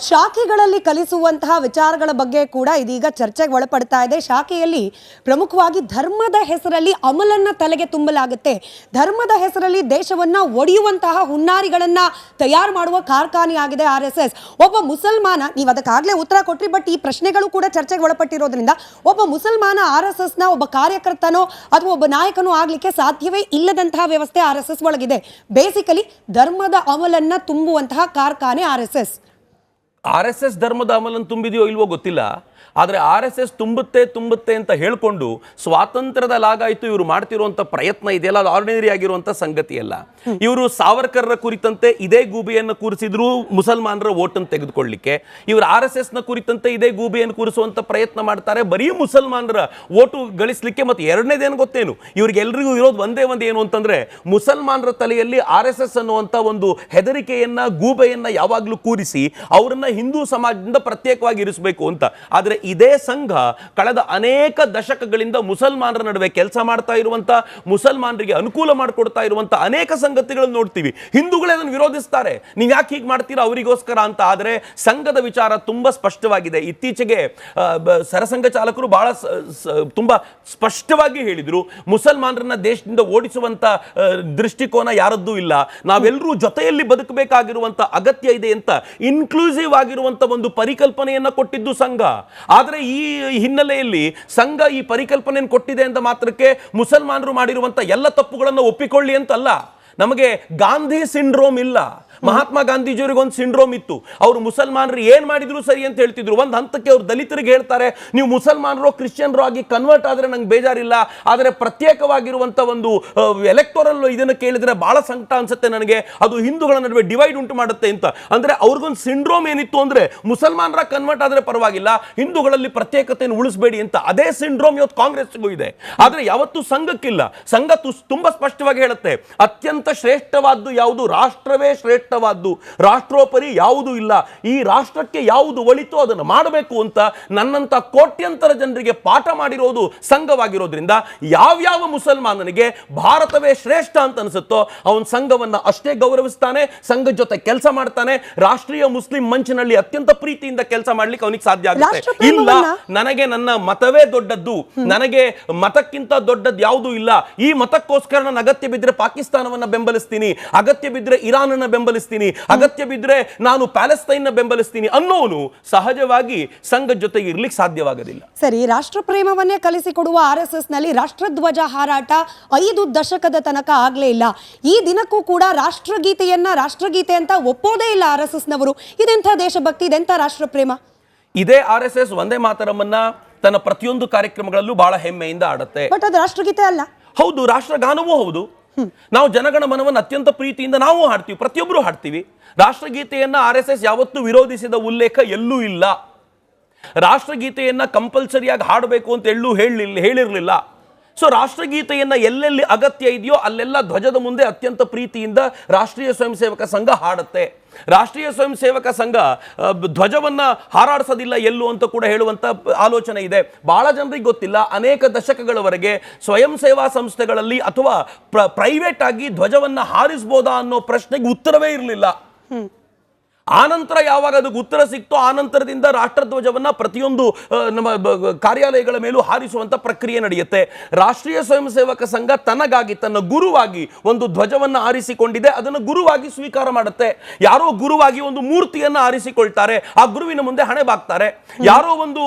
ಶಾಖೆಗಳಲ್ಲಿ ಕಲಿಸುವಂತಹ ವಿಚಾರಗಳ ಬಗ್ಗೆ ಕೂಡ ಇದೀಗ ಚರ್ಚೆಗೆ ಒಳಪಡ್ತಾ ಇದೆ. ಶಾಖೆಯಲ್ಲಿ ಪ್ರಮುಖವಾಗಿ ಧರ್ಮದ ಹೆಸರಲ್ಲಿ ಅಮಲನ್ನ ತಲೆಗೆ ತುಂಬಲಾಗುತ್ತೆ. ಧರ್ಮದ ಹೆಸರಲ್ಲಿ ದೇಶವನ್ನ ಒಡೆಯುವಂತಹ ಹುನ್ನಾರಿಗಳನ್ನ ತಯಾರು ಮಾಡುವ ಕಾರ್ಖಾನೆ ಆಗಿದೆ RSS. ಒಬ್ಬ ಮುಸಲ್ಮಾನ, ನೀವು ಅದಕ್ಕಾಗಲೇ ಉತ್ತರ ಕೊಟ್ರಿ, ಬಟ್ ಈ ಪ್ರಶ್ನೆಗಳು ಕೂಡ ಚರ್ಚೆಗೆ ಒಳಪಟ್ಟಿರೋದ್ರಿಂದ ಒಬ್ಬ ಮುಸಲ್ಮಾನ RSS ನ ಒಬ್ಬ ಕಾರ್ಯಕರ್ತನೋ ಅಥವಾ ಒಬ್ಬ ನಾಯಕನೋ ಆಗ್ಲಿಕ್ಕೆ ಸಾಧ್ಯವೇ ಇಲ್ಲದಂತಹ ವ್ಯವಸ್ಥೆ RSS ಒಳಗಿದೆ. ಬೇಸಿಕಲಿ ಧರ್ಮದ ಅಮಲನ್ನ ತುಂಬುವಂತಹ ಕಾರ್ಖಾನೆ RSS ಧರ್ಮದ ಅಮಲನ್ನು ತುಂಬಿದೆಯೋ ಇಲ್ವೋ ಗೊತ್ತಿಲ್ಲ. ಆದರೆ RSS ತುಂಬುತ್ತೆ ಅಂತ ಹೇಳ್ಕೊಂಡು ಸ್ವಾತಂತ್ರ್ಯದ ಲಾಗಾಯಿತು ಇವರು ಮಾಡ್ತಿರುವಂಥ ಪ್ರಯತ್ನ ಇದೆಯಲ್ಲ, ಅದು ಆರ್ಡಿನರಿ ಆಗಿರುವಂಥ ಸಂಗತಿ ಅಲ್ಲ. ಇವರು ಸಾವರ್ಕರ್ರ ಕುರಿತಂತೆ ಇದೇ ಗೂಬೆಯನ್ನು ಕೂರಿಸಿದ್ರು ಮುಸಲ್ಮಾನರ ಓಟನ್ನು ತೆಗೆದುಕೊಳ್ಳಿಕ್ಕೆ. ಇವರು RSSನ ಕುರಿತಂತೆ ಇದೇ ಗೂಬೆಯನ್ನು ಕೂರಿಸುವಂಥ ಪ್ರಯತ್ನ ಮಾಡ್ತಾರೆ, ಬರೀ ಮುಸಲ್ಮಾನರ ಓಟು ಗಳಿಸಲಿಕ್ಕೆ. ಮತ್ತು ಎರಡನೇದೇನು ಗೊತ್ತೇನು, ಇವ್ರಿಗೆಲ್ರಿಗೂ ಇರೋದು ಒಂದೇ ಏನು ಅಂತಂದ್ರೆ, ಮುಸಲ್ಮಾನರ ತಲೆಯಲ್ಲಿ RSS ಅನ್ನುವಂಥ ಒಂದು ಹೆದರಿಕೆಯನ್ನ, ಗೂಬೆಯನ್ನ ಯಾವಾಗಲೂ ಕೂರಿಸಿ ಅವರನ್ನ ಹಿಂದೂ ಸಮಾಜದಿಂದ ಪ್ರತ್ಯೇಕವಾಗಿ ಇರಿಸಬೇಕು ಅಂತ. ಆದರೆ ಇದೇ ಸಂಘ ಕಳೆದ ಅನೇಕ ದಶಕಗಳಿಂದ ಮುಸಲ್ಮಾನರ ನಡುವೆ ಕೆಲಸ ಮಾಡ್ತಾ ಇರುವಂತ, ಮುಸಲ್ಮಾನರಿಗೆ ಅನುಕೂಲ ಮಾಡಿಕೊಡ್ತಾ ಇರುವಂತ ಅನೇಕ ಸಂಗತಿಗಳನ್ನು ನೋಡ್ತೀವಿ. ಹಿಂದೂಗಳೇ ಅದನ್ನು ವಿರೋಧಿಸ್ತಾರೆ, ನೀವು ಯಾಕೆ ಹೀಗೆ ಮಾಡ್ತೀರಾ ಅವರಿಗೋಸ್ಕರ ಅಂತ. ಆದರೆ ಸಂಘದ ವಿಚಾರ ತುಂಬಾ ಸ್ಪಷ್ಟವಾಗಿದೆ. ಇತ್ತೀಚೆಗೆ ಸರಸಂಘ ಚಾಲಕರು ಬಹಳ ತುಂಬಾ ಸ್ಪಷ್ಟವಾಗಿ ಹೇಳಿದ್ರು, ಮುಸಲ್ಮಾನರನ್ನ ದೇಶದಿಂದ ಓಡಿಸುವಂತ ದೃಷ್ಟಿಕೋನ ಯಾರದ್ದೂ ಇಲ್ಲ, ನಾವೆಲ್ಲರೂ ಜೊತೆಯಲ್ಲಿ ಬದುಕಬೇಕಾಗಿರುವಂತ ಅಗತ್ಯ ಇದೆ ಅಂತ ಇನ್ಕ್ಲೂಸಿವ್ ಆಗಿರುವಂತ ಒಂದು ಪರಿಕಲ್ಪನೆಯನ್ನ ಕೊಟ್ಟಿದ್ದು ಸಂಘ. ಆದರೆ ಈ ಹಿನ್ನೆಲೆಯಲ್ಲಿ ಸಂಘ ಈ ಪರಿಕಲ್ಪನೆಯನ್ನು ಕೊಟ್ಟಿದೆ ಅಂತ ಮಾತ್ರಕ್ಕೆ ಮುಸಲ್ಮಾನರು ಮಾಡಿರುವಂತ ಎಲ್ಲ ತಪ್ಪುಗಳನ್ನು ಒಪ್ಪಿಕೊಳ್ಳಿ ಅಂತಲ್ಲ. ನಮಗೆ ಗಾಂಧಿ ಸಿಂಡ್ರೋಮ್ ಇಲ್ಲ. ಮಹಾತ್ಮ ಗಾಂಧೀಜಿಯವರಿಗೆ ಒಂದು ಸಿಂಡ್ರೋಮ್ ಇತ್ತು, ಅವರು ಮುಸಲ್ಮಾನರು ಏನ್ ಮಾಡಿದ್ರು ಸರಿ ಅಂತ ಹೇಳ್ತಿದ್ರು. ಒಂದು ಹಂತಕ್ಕೆ ಅವರು ದಲಿತರಿಗೆ ಹೇಳ್ತಾರೆ, ನೀವು ಮುಸಲ್ಮಾನರು ಕ್ರಿಶ್ಚಿಯನ್ರು ಆಗಿ ಕನ್ವರ್ಟ್ ಆದ್ರೆ ನಂಗೆ ಬೇಜಾರಿಲ್ಲ, ಆದರೆ ಪ್ರತ್ಯೇಕವಾಗಿರುವಂತ ಒಂದು ಎಲೆಕ್ಟೋರಲ್ ಇದನ್ನು ಕೇಳಿದ್ರೆ ಬಹಳ ಸಂಕಟ ಅನ್ಸುತ್ತೆ ನನಗೆ, ಅದು ಹಿಂದೂಗಳ ನಡುವೆ ಡಿವೈಡ್ ಉಂಟು ಮಾಡುತ್ತೆ ಅಂತ. ಅಂದ್ರೆ ಅವ್ರಿಗೊಂದು ಸಿಂಡ್ರೋಮ್ ಏನಿತ್ತು ಅಂದ್ರೆ, ಮುಸಲ್ಮಾನರ ಕನ್ವರ್ಟ್ ಆದ್ರೆ ಪರವಾಗಿಲ್ಲ, ಹಿಂದೂಗಳಲ್ಲಿ ಪ್ರತ್ಯೇಕತೆಯನ್ನು ಉಳಿಸಬೇಡಿ ಅಂತ. ಅದೇ ಸಿಂಡ್ರೋಮ್ ಇವತ್ತು ಕಾಂಗ್ರೆಸ್ಗೂ ಇದೆ, ಆದ್ರೆ ಯಾವತ್ತೂ ಸಂಘಕ್ಕಿಲ್ಲ. ಸಂಘ ತುಂಬಾ ಸ್ಪಷ್ಟವಾಗಿ ಹೇಳುತ್ತೆ, ಅತ್ಯಂತ ಶ್ರೇಷ್ಠವಾದ್ದು ಯಾವುದು, ರಾಷ್ಟ್ರವೇ ಶ್ರೇಷ್ಠವಾದ್ದು, ರಾಷ್ಟ್ರೋಪರಿ ಯಾವುದೂ ಇಲ್ಲ, ಈ ರಾಷ್ಟ್ರಕ್ಕೆ ಯಾವುದು ಒಳಿತೋ ಅದನ್ನು ಮಾಡಬೇಕು ಅಂತ ನನ್ನಂತ ಕೋಟ್ಯಂತರ ಜನರಿಗೆ ಪಾಠ ಮಾಡಿರೋದು ಸಂಘವಾಗಿರೋದ್ರಿಂದ, ಯಾವ್ಯಾವ ಮುಸಲ್ಮಾನನಿಗೆ ಭಾರತವೇ ಶ್ರೇಷ್ಠ ಅಂತ ಅನಿಸುತ್ತೋ ಅವನ ಸಂಘವನ್ನ ಅಷ್ಟೇ ಗೌರವಿಸ್ತಾನೆ, ಸಂಘದ ಜೊತೆ ಕೆಲಸ ಮಾಡ್ತಾನೆ, ರಾಷ್ಟ್ರೀಯ ಮುಸ್ಲಿಂ ಮಂಚಿನಲ್ಲಿ ಅತ್ಯಂತ ಪ್ರೀತಿಯಿಂದ ಕೆಲಸ ಮಾಡ್ಲಿಕ್ಕೆ ಅವನಿಗೆ ಸಾಧ್ಯ ಆಗುತ್ತೆ. ಇಲ್ಲ, ನನಗೆ ನನ್ನ ಮತವೇ ದೊಡ್ಡದ್ದು, ನನಗೆ ಮತಕ್ಕಿಂತ ದೊಡ್ಡದ್ದು ಯಾವುದೂ ಇಲ್ಲ, ಈ ಮತಕ್ಕೋಸ್ಕರ ನಾನು ಅಗತ್ಯ ಬಿದ್ದರೆ ಪಾಕಿಸ್ತಾನವನ್ನ ಬೆಂಬಲಿಸ್ತೀನಿ, ಅಗತ್ಯ ಬಿದ್ದರೆ ಇರಾನ್ ಅನ್ನು ಬೆಂಬಲಿಸ್ತೀನಿ, ಅಗತ್ಯ ಬಿದ್ದರೆ ನಾನು ಪ್ಯಾಲೆಸ್ತೈನ್ ಬೆಂಬಲಿಸ್ತೀನಿ ಅನ್ನೋನು ಸಹಜವಾಗಿ ಸಂಘದ ಜೊತೆಗೆ ಇರ್ಲಿಕ್ಕೆ ಸಾಧ್ಯವಾಗೋದಿಲ್ಲ. ಸರಿ, ರಾಷ್ಟ್ರ ಪ್ರೇಮವನ್ನೇ ಕಲಿಸಿಕೊಡುವ RSS ನಲ್ಲಿ ರಾಷ್ಟ್ರಧ್ವಜ ಹಾರಾಟ 5 ದಶಕದ ತನಕ ಆಗ್ಲೇ ಇಲ್ಲ. ಈ ದಿನಕ್ಕೂ ಕೂಡ ರಾಷ್ಟ್ರಗೀತೆ ಅಂತ ಒಪ್ಪೋದೇ ಇಲ್ಲ RSS ನವರು. ಇದೆಂಥ ದೇಶಭಕ್ತಿ, ಇದೆಂಥ ರಾಷ್ಟ್ರ ಪ್ರೇಮ. ಇದೇ RSS ವಂದೇ ಮಾತರಮನ್ನ ತನ್ನ ಪ್ರತಿಯೊಂದು ಕಾರ್ಯಕ್ರಮಗಳಲ್ಲೂ ಬಹಳ ಹೆಮ್ಮೆಯಿಂದ ಆಡುತ್ತೆ. ಬಟ್ ಅದು ರಾಷ್ಟ್ರಗೀತೆ ಅಲ್ಲ. ಹೌದು, ರಾಷ್ಟ್ರಗಾನವೂ ಹೌದು. ನಾವು ಜನಗಣ ಮನವನ್ನು ಅತ್ಯಂತ ಪ್ರೀತಿಯಿಂದ ನಾವು ಹಾಡ್ತೀವಿ, ಪ್ರತಿಯೊಬ್ಬರು ಹಾಡ್ತೀವಿ. ರಾಷ್ಟ್ರಗೀತೆಯನ್ನ RSS ಯಾವತ್ತೂ ವಿರೋಧಿಸಿದ ಉಲ್ಲೇಖ ಎಲ್ಲೂ ಇಲ್ಲ. ರಾಷ್ಟ್ರಗೀತೆಯನ್ನ ಕಂಪಲ್ಸರಿಯಾಗಿ ಹಾಡಬೇಕು ಅಂತ ಎಲ್ಲೂ ಹೇಳಿರಲಿಲ್ಲ. ಸೊ ರಾಷ್ಟ್ರಗೀತೆಯನ್ನ ಎಲ್ಲೆಲ್ಲಿ ಅಗತ್ಯ ಇದೆಯೋ ಅಲ್ಲೆಲ್ಲ ಧ್ವಜದ ಮುಂದೆ ಅತ್ಯಂತ ಪ್ರೀತಿಯಿಂದ ರಾಷ್ಟ್ರೀಯ ಸ್ವಯಂ ಸೇವಕ ಸಂಘ ಹಾಡುತ್ತೆ. ರಾಷ್ಟ್ರೀಯ ಸ್ವಯಂ ಸೇವಕ ಸಂಘ ಧ್ವಜವನ್ನ ಹಾರಾಡಿಸೋದಿಲ್ಲ ಎಲ್ಲೂ ಅಂತ ಕೂಡ ಹೇಳುವಂತ ಆಲೋಚನೆ ಇದೆ. ಬಹಳ ಜನರಿಗೆ ಗೊತ್ತಿಲ್ಲ, ಅನೇಕ ದಶಕಗಳವರೆಗೆ ಸ್ವಯಂ ಸೇವಾ ಸಂಸ್ಥೆಗಳಲ್ಲಿ ಅಥವಾ ಪ್ರೈವೇಟ್ ಆಗಿ ಧ್ವಜವನ್ನ ಹಾರಿಸಬಹುದಾ ಅನ್ನೋ ಪ್ರಶ್ನೆಗೆ ಉತ್ತರವೇ ಇರಲಿಲ್ಲ. ಆನಂತರ ಯಾವಾಗ ಅದಕ್ಕೆ ಉತ್ತರ ಸಿಕ್ತೋ ಆನಂತರದಿಂದ ರಾಷ್ಟ್ರಧ್ವಜವನ್ನ ಪ್ರತಿಯೊಂದು ನಮ್ಮ ಕಾರ್ಯಾಲಯಗಳ ಮೇಲೂ ಹಾರಿಸುವಂತ ಪ್ರಕ್ರಿಯೆ ನಡೆಯುತ್ತೆ. ರಾಷ್ಟ್ರೀಯ ಸ್ವಯಂ ಸೇವಕ ಸಂಘ ತನಗಾಗಿ, ತನ್ನ ಗುರುವಾಗಿ ಒಂದು ಧ್ವಜವನ್ನ ಆರಿಸಿಕೊಂಡಿದೆ, ಅದನ್ನು ಗುರುವಾಗಿ ಸ್ವೀಕಾರ ಮಾಡುತ್ತೆ. ಯಾರೋ ಗುರುವಾಗಿ ಒಂದು ಮೂರ್ತಿಯನ್ನ ಆರಿಸಿಕೊಳ್ತಾರೆ, ಆ ಗುರುವಿನ ಮುಂದೆ ಹಣೆ ಬಾಗ್ತಾರೆ. ಯಾರೋ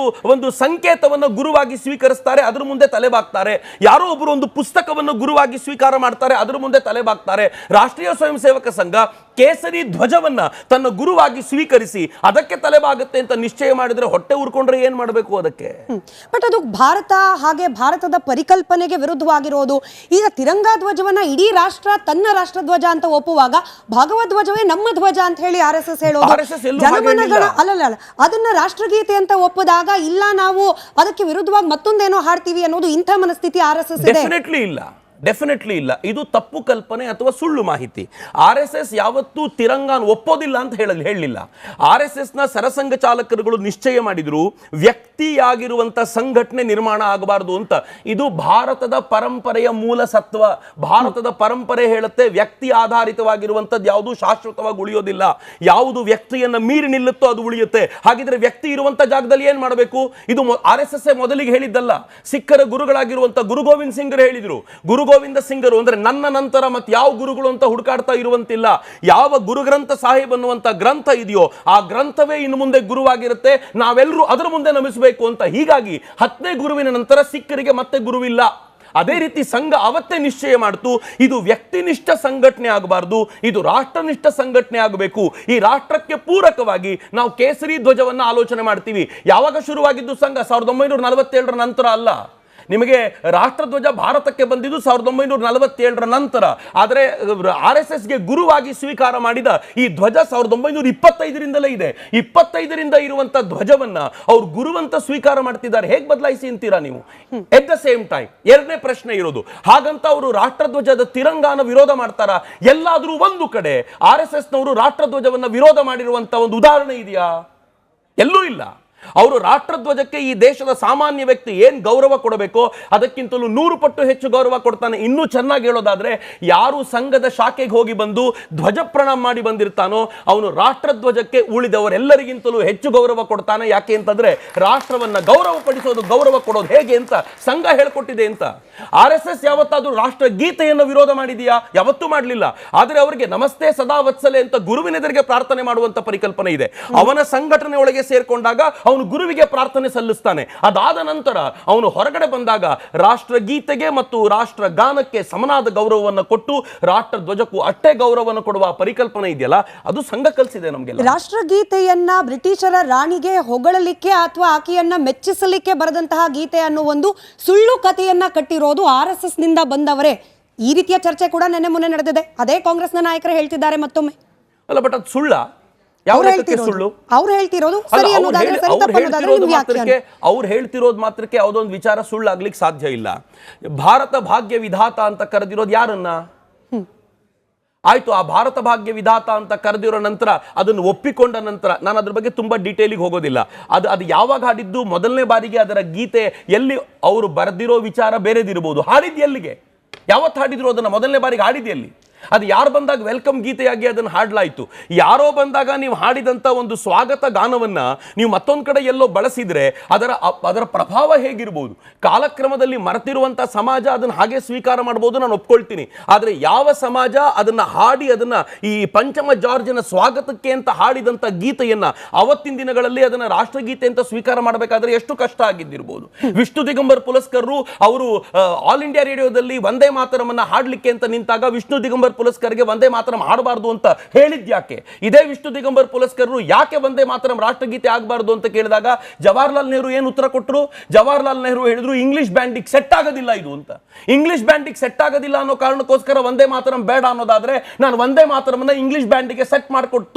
ಒಂದು ಸಂಕೇತವನ್ನು ಗುರುವಾಗಿ ಸ್ವೀಕರಿಸ್ತಾರೆ, ಅದರ ಮುಂದೆ ತಲೆ ಬಾಗ್ತಾರೆ. ಯಾರೋ ಒಬ್ಬರು ಒಂದು ಪುಸ್ತಕವನ್ನು ಗುರುವಾಗಿ ಸ್ವೀಕಾರ ಮಾಡ್ತಾರೆ, ಅದರ ಮುಂದೆ ತಲೆ ಬಾಗ್ತಾರೆ. ರಾಷ್ಟ್ರೀಯ ಸ್ವಯಂ ಸೇವಕ ಸಂಘ ಕೇಸರಿ ಧ್ವಜವನ್ನ ತನ್ನ ಗುರುವಾಗಿ ಸ್ವೀಕರಿಸಿ ಅದಕ್ಕೆ ತಲೆಬಾಗುತ್ತೆ ಅಂತ ನಿಶ್ಚಯ ಮಾಡಿದ್ರೆ ಹೊಟ್ಟೆ ಉರ್ಕೊಂಡ್ರೆ ಏನ್ ಮಾಡಬೇಕು ಅದಕ್ಕೆ. ಬಟ್ ಅದು ಭಾರತ, ಹಾಗೆ ಭಾರತದ ಪರಿಕಲ್ಪನೆಗೆ ವಿರುದ್ಧವಾಗಿರೋದು. ಈಗ ತಿರಂಗಾ ಧ್ವಜವನ್ನ ಇಡೀ ರಾಷ್ಟ್ರ ತನ್ನ ರಾಷ್ಟ್ರಧ್ವಜ ಅಂತ ಒಪ್ಪುವಾಗ ಭಾಗವಧ್ವಜವೇ ನಮ್ಮ ಧ್ವಜ ಅಂತ ಹೇಳಿ RSS ಹೇಳೋದು. ಜನಮನಗಣ ಅಲ್ಲಲ್ಲ, ಅದನ್ನ ರಾಷ್ಟ್ರಗೀತೆ ಅಂತ ಒಪ್ಪದಾಗ ಇಲ್ಲ ನಾವು ಅದಕ್ಕೆ ವಿರುದ್ಧವಾಗಿ ಮತ್ತೊಂದೇನೋ ಹಾಡ್ತೀವಿ ಅನ್ನೋದು ಇಂಥ ಮನಸ್ಥಿತಿ RSS ಇದೆ. ಡೆಫಿನೆಟ್ಲಿ ಇಲ್ಲ. ಡೆಫಿನೆಟ್ಲಿ ಇಲ್ಲ. ಇದು ತಪ್ಪು ಕಲ್ಪನೆ ಅಥವಾ ಸುಳ್ಳು ಮಾಹಿತಿ. RSS ಯಾವತ್ತೂ ತಿರಂಗಾನ್ ಒಪ್ಪೋದಿಲ್ಲ ಅಂತ ಹೇಳಲಿಲ್ಲ. RSS ನ ಸರಸಂಘ ಚಾಲಕರುಗಳು ನಿಶ್ಚಯ ಮಾಡಿದ್ರು ವ್ಯಕ್ತಿಯಾಗಿರುವಂತ ಸಂಘಟನೆ ನಿರ್ಮಾಣ ಆಗಬಾರದು ಅಂತ. ಇದು ಭಾರತದ ಪರಂಪರೆಯ ಮೂಲ ಸತ್ವ. ಭಾರತದ ಪರಂಪರೆ ಹೇಳುತ್ತೆ ವ್ಯಕ್ತಿ ಆಧಾರಿತವಾಗಿರುವಂತದ್ದು ಯಾವುದು ಶಾಶ್ವತವಾಗಿ ಉಳಿಯೋದಿಲ್ಲ, ಯಾವುದು ವ್ಯಕ್ತಿಯನ್ನ ಮೀರಿ ನಿಲ್ಲುತ್ತೋ ಅದು ಉಳಿಯುತ್ತೆ. ಹಾಗಿದ್ರೆ ವ್ಯಕ್ತಿ ಇರುವಂತ ಜಾಗದಲ್ಲಿ ಏನ್ ಮಾಡಬೇಕು? ಇದು RSS ಮೊದಲಿಗೆ ಹೇಳಿದ್ದಲ್ಲ. ಸಿಖ್ಖರ ಗುರುಗಳಾಗಿರುವಂತ ಗುರು ಗೋವಿಂದ್ ಸಿಂಗರು ಹೇಳಿದ್ರು. ಗುರು ಗೋವಿಂದ ಸಿಂಗರು ಅಂದ್ರೆ ನನ್ನ ನಂತರ ಮತ್ತೆ ಯಾವ ಗುರುಗಳು ಅಂತ ಹುಡುಕಾಡ್ತಾ ಇರುವಂತಿಲ್ಲ. ಯಾವ ಗುರು ಗ್ರಂಥ ಸಾಹಿಬ್ ಅನ್ನುವಂತ ಗ್ರಂಥ ಇದೆಯೋ ಆ ಗ್ರಂಥವೇ ಇನ್ನು ಮುಂದೆ ಗುರುವಾಗಿರುತ್ತೆ. ನಾವೆಲ್ಲರೂ ಅದರ ಮುಂದೆ ನಮಿಸಬೇಕು ಅಂತ. ಹೀಗಾಗಿ 10ನೇ ಗುರುವಿನ ನಂತರ ಸಿಖ್ಖರಿಗೆ ಮತ್ತೆ ಗುರುವಿಲ್ಲ. ಅದೇ ರೀತಿ ಸಂಘ ಅವತ್ತೇ ನಿಶ್ಚಯ ಮಾಡ್ತು ಇದು ವ್ಯಕ್ತಿನಿಷ್ಠ ಸಂಘಟನೆ ಆಗಬಾರದು, ಇದು ರಾಷ್ಟ್ರನಿಷ್ಠ ಸಂಘಟನೆ ಆಗಬೇಕು. ಈ ರಾಷ್ಟ್ರಕ್ಕೆ ಪೂರಕವಾಗಿ ನಾವು ಕೇಸರಿ ಧ್ವಜವನ್ನ ಆಲೋಚನೆ ಮಾಡ್ತೀವಿ. ಯಾವಾಗ ಶುರುವಾಗಿದ್ದು ಸಂಘ? 1947ರ ನಂತರ ಅಲ್ಲ. ನಿಮಗೆ ರಾಷ್ಟ್ರಧ್ವಜ ಭಾರತಕ್ಕೆ ಬಂದಿದ್ದು 1947ರ ನಂತರ. ಆದರೆ RSSಗೆ ಗುರುವಾಗಿ ಸ್ವೀಕಾರ ಮಾಡಿದ ಈ ಧ್ವಜ 1925ರಿಂದಲೇ ಇದೆ. 25ರಿಂದ ಇರುವಂತ ಧ್ವಜವನ್ನ ಅವ್ರು ಗುರುವಂತ ಸ್ವೀಕಾರ ಮಾಡ್ತಿದ್ದಾರೆ. ಹೇಗೆ ಬದಲಾಯಿಸಿ ಅಂತೀರಾ ನೀವು? ಎಟ್ ದ ಸೇಮ್ ಟೈಮ್ ಎರಡನೇ ಪ್ರಶ್ನೆ ಇರೋದು, ಹಾಗಂತ ಅವರು ರಾಷ್ಟ್ರಧ್ವಜದ ತಿರಂಗಾನ ವಿರೋಧ ಮಾಡ್ತಾರ? ಎಲ್ಲಾದ್ರೂ ಒಂದು ಕಡೆ RSSನವರು ರಾಷ್ಟ್ರಧ್ವಜವನ್ನ ವಿರೋಧ ಮಾಡಿರುವಂತ ಒಂದು ಉದಾಹರಣೆ ಇದೆಯಾ? ಎಲ್ಲೂ ಇಲ್ಲ. ಅವರು ರಾಷ್ಟ್ರಧ್ವಜಕ್ಕೆ ಈ ದೇಶದ ಸಾಮಾನ್ಯ ವ್ಯಕ್ತಿ ಏನ್ ಗೌರವ ಕೊಡಬೇಕೋ ಅದಕ್ಕಿಂತಲೂ 100 ಪಟ್ಟು ಹೆಚ್ಚು ಗೌರವ ಕೊಡ್ತಾನೆ. ಇನ್ನೂ ಚೆನ್ನಾಗಿ ಹೇಳೋದಾದ್ರೆ, ಯಾರು ಸಂಘದ ಶಾಖೆಗೆ ಹೋಗಿ ಬಂದು ಧ್ವಜ ಪ್ರಣಾಮ ಮಾಡಿ ಬಂದಿರ್ತಾನೋ ಅವನು ರಾಷ್ಟ್ರಧ್ವಜಕ್ಕೆ ಉಳಿದವರೆಲ್ಲರಿಗಿಂತಲೂ ಹೆಚ್ಚು ಗೌರವ ಕೊಡ್ತಾನೆ. ಯಾಕೆ ಅಂತಂದ್ರೆ ರಾಷ್ಟ್ರವನ್ನ ಗೌರವ ಪಡಿಸೋದು, ಗೌರವ ಕೊಡೋದು ಹೇಗೆ ಅಂತ ಸಂಘ ಹೇಳ್ಕೊಟ್ಟಿದೆ ಅಂತ. RSS ಯಾವತ್ತಾದ್ರೂ ರಾಷ್ಟ್ರ ಗೀತೆಯನ್ನು ವಿರೋಧ ಮಾಡಿದೆಯಾ? ಯಾವತ್ತೂ ಮಾಡಲಿಲ್ಲ. ಆದರೆ ಅವರಿಗೆ ನಮಸ್ತೆ ಸದಾ ವತ್ಸಲೆ ಅಂತ ಗುರುವಿನೆದುರಿಗೆ ಪ್ರಾರ್ಥನೆ ಮಾಡುವಂತ ಪರಿಕಲ್ಪನೆ ಇದೆ. ಅವನ ಸಂಘಟನೆ ಒಳಗೆ ಸೇರ್ಕೊಂಡಾಗ ಅವನು ಗುರುವಿಗೆ ಪ್ರಾರ್ಥನೆ ಸಲ್ಲಿಸ್ತಾನೆ. ಅದಾದ ನಂತರ ಅವನು ಹೊರಗಡೆ ಬಂದಾಗ ರಾಷ್ಟ್ರಗೀತೆಗೆ ಮತ್ತು ರಾಷ್ಟ್ರ ಗಾನಕ್ಕೆ ಸಮನಾದ ಗೌರವವನ್ನು ಕೊಟ್ಟು ರಾಷ್ಟ್ರ ಧ್ವಜಕ್ಕೂ ಅಷ್ಟೇ ಗೌರವವನ್ನು ಕೊಡುವ ಪರಿಕಲ್ಪನೆ ಇದೆಯಲ್ಲ, ಅದು ಸಂಘ ಕಲಿಸಿದೆ ನಮಗೆ. ರಾಷ್ಟ್ರಗೀತೆಯನ್ನ ಬ್ರಿಟಿಷರ ರಾಣಿಗೆ ಹೊಗಳಲಿಕ್ಕೆ ಅಥವಾ ಆಕೆಯನ್ನ ಮೆಚ್ಚಿಸಲಿಕ್ಕೆ ಬರೆದಂತಹ ಗೀತೆ ಅನ್ನೋ ಒಂದು ಸುಳ್ಳು ಕಥೆಯನ್ನ ಕಟ್ಟಿರೋದು RSS ನಿಂದ ಬಂದವರೇ. ಈ ರೀತಿಯ ಚರ್ಚೆ ಕೂಡ ನೆನ್ನೆ ಮೊನ್ನೆ ನಡೆದಿದೆ. ಅದೇ ಕಾಂಗ್ರೆಸ್ನ ನಾಯಕರು ಹೇಳ್ತಿದ್ದಾರೆ ಮತ್ತೊಮ್ಮೆ. ಅಲ್ಲ, ಬಟ್ ಅದು ಸುಳ್ಳ? ಯಾವ ಸುಳ್ಳು? ಅವ್ರು ಹೇಳ್ತಿರೋದು ಸರಿ ಅನ್ನೋದಾದ್ರೆ ಸರಿ, ತಪ್ಪು ಅನ್ನೋದಾದ್ರೆ ನಿಮ್ಮ ವ್ಯಾಖ್ಯಾನ. ಅವ್ರು ಹೇಳ್ತಿರೋದು ಮಾತ್ರಕ್ಕೆ ಯಾವುದೊಂದು ವಿಚಾರ ಸುಳ್ಳಾಗ್ಲಿಕ್ಕೆ ಸಾಧ್ಯ ಇಲ್ಲ. ಭಾರತ ಭಾಗ್ಯ ವಿಧಾತ ಅಂತ ಕರೆದಿರೋದು ಯಾರನ್ನ? ಆಯ್ತು, ಆ ಭಾರತ ಭಾಗ್ಯ ವಿಧಾತ ಅಂತ ಕರೆದಿರೋ ನಂತರ ಅದನ್ನು ಒಪ್ಪಿಕೊಂಡ ನಂತರ ನಾನು ಅದ್ರ ಬಗ್ಗೆ ತುಂಬಾ ಡೀಟೇಲಿಗೆ ಹೋಗೋದಿಲ್ಲ. ಅದು ಯಾವಾಗ ಹಾಡಿದ್ದು, ಮೊದಲನೇ ಬಾರಿಗೆ ಅದರ ಗೀತೆ ಎಲ್ಲಿ ಅವರು ಬರೆದಿರೋ ವಿಚಾರ ಬೇರೆದಿರಬಹುದು. ಹಾಡಿದ್ದು ಎಲ್ಲಿಗೆ, ಯಾವತ್ತು ಹಾಡಿದ್ರು ಅದನ್ನ ಮೊದಲನೇ ಬಾರಿಗೆ ಹಾಡಿದ್ದು ಎಲ್ಲಿ? ಅದು ಯಾರು ಬಂದಾಗ ವೆಲ್ಕಮ್ ಗೀತೆಯಾಗಿ ಅದನ್ನು ಹಾಡಲಾಯಿತು. ಯಾರೋ ಬಂದಾಗ ನೀವು ಹಾಡಿದಂಥ ಒಂದು ಸ್ವಾಗತ ಗಾನವನ್ನ ನೀವು ಮತ್ತೊಂದು ಕಡೆ ಎಲ್ಲೋ ಬಳಸಿದ್ರೆ ಅದರ ಪ್ರಭಾವ ಹೇಗಿರ್ಬೋದು? ಕಾಲಕ್ರಮದಲ್ಲಿ ಮರೆತಿರುವಂಥ ಸಮಾಜ ಅದನ್ನು ಹಾಗೆ ಸ್ವೀಕಾರ ಮಾಡ್ಬೋದು, ನಾನು ಒಪ್ಕೊಳ್ತೀನಿ. ಆದರೆ ಯಾವ ಸಮಾಜ ಅದನ್ನು ಹಾಡಿ ಅದನ್ನು ಈ ಪಂಚಮ ಜಾರ್ಜನ ಸ್ವಾಗತಕ್ಕೆ ಅಂತ ಹಾಡಿದಂಥ ಗೀತೆಯನ್ನ ಅವತ್ತಿನ ದಿನಗಳಲ್ಲಿ ಅದನ್ನು ರಾಷ್ಟ್ರಗೀತೆ ಅಂತ ಸ್ವೀಕಾರ ಮಾಡಬೇಕಾದ್ರೆ ಎಷ್ಟು ಕಷ್ಟ ಆಗಿದ್ದಿರ್ಬೋದು. ವಿಷ್ಣು ದಿಗಂಬರ್ ಪುಲಸ್ಕರ್ರು ಅವರು ಆಲ್ ಇಂಡಿಯಾ ರೇಡಿಯೋದಲ್ಲಿ ವಂದೇ ಮಾತರಮನ್ನ ಹಾಡಲಿಕ್ಕೆ ಅಂತ ನಿಂತಾಗ ವಿಷ್ಣು ದಿಗಂಬರ್ ಪುಲಸ್ಕರ್ಗೆ ವಂದೇ ಮಾತರಂ ಹಾಡಬಾರದು ಅಂತ ಹೇಳಿದ್ಯಾಕೆ? ಇದೇ ವಿಷ್ಣು ದಿಗಂಬರ್ ಪುಲಸ್ಕರ್ರು ಯಾಕೆ ವಂದೇ ಮಾತರಂ ರಾಷ್ಟ್ರಗೀತೆ ಆಗಬಾರದು ಅಂತ ಕೇಳಿದಾಗ ಜವಾಹರ್ಲಾಲ್ ನೆಹರು ಏನು ಉತ್ತರ ಕೊಟ್ಟರು? ಜವಾಹರ್ಲಾಲ್ ನೆಹರು ಹೇಳಿದ್ರು ಇಂಗ್ಲಿಷ್ ಬ್ಯಾಂಡಿಗೆ ಸೆಟ್ ಆಗೋದಿಲ್ಲ ಇದು ಅಂತ. ಇಂಗ್ಲಿಷ್ ಬ್ಯಾಂಡಿಗೆ ಸೆಟ್ ಆಗೋದಿಲ್ಲ ಅನ್ನೋ ಕಾರಣಕ್ಕೋಸ್ಕರ ವಂದೇ ಮಾತರಂ ಬೇಡ ಅನ್ನೋದಾದ್ರೆ ನಾನು ವಂದೇ ಮಾತರಮನ್ನ ಇಂಗ್ಲಿಷ್ ಬ್ಯಾಂಡಿಗೆ ಸೆಟ್ ಮಾಡಿಕೊಟ್ಟು